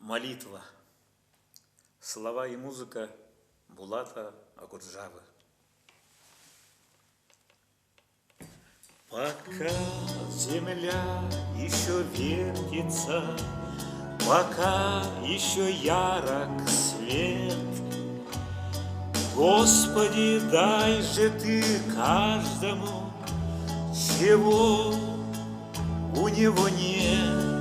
Молитва. Слова и музыка Булата Акуджавы. Пока земля еще вертится, пока еще ярок свет, Господи, дай же Ты каждому, чего у него нет.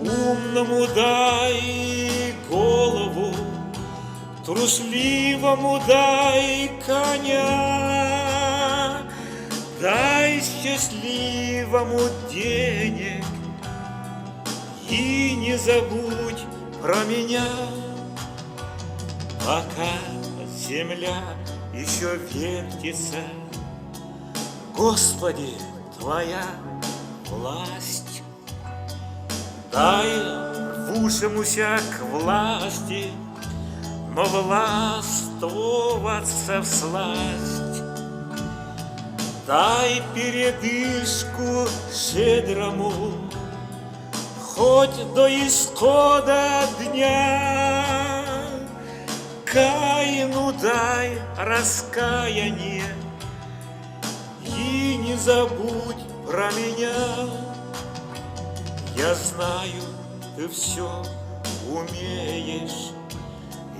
Умному дай голову, трусливому дай коня, дай счастливому денег и не забудь про меня. Пока земля еще вертится, Господи, Твоя власть. Дай рвущемуся к власти, но властвоваться всласть. Дай передышку щедрому, хоть до исхода дня. Каину дай раскаяние и не забудь про меня. Я знаю, Ты все умеешь,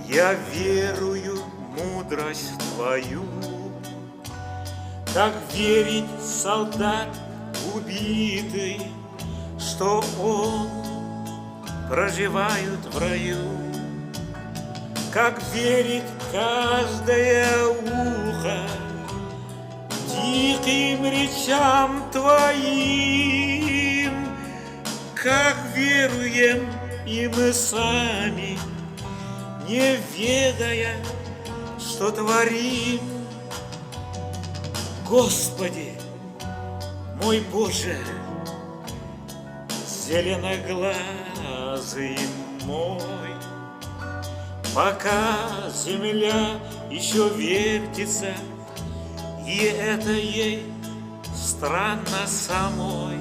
я верую в мудрость Твою. Как верить солдат убитый, что он проживает в раю? Как верит каждое ухо диким речам Твоим? Как веруем и мы сами, не ведая, что творим. Господи, мой Боже, зеленоглазый мой, пока земля еще вертится, и это ей странно самой,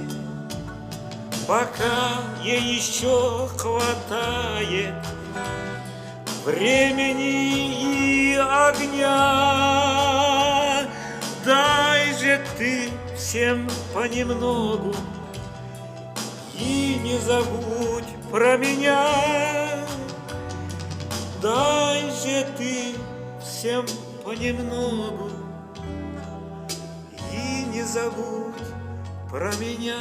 пока ей еще хватает времени и огня, дай же Ты всем понемногу и не забудь про меня. Дай же Ты всем понемногу и не забудь про меня.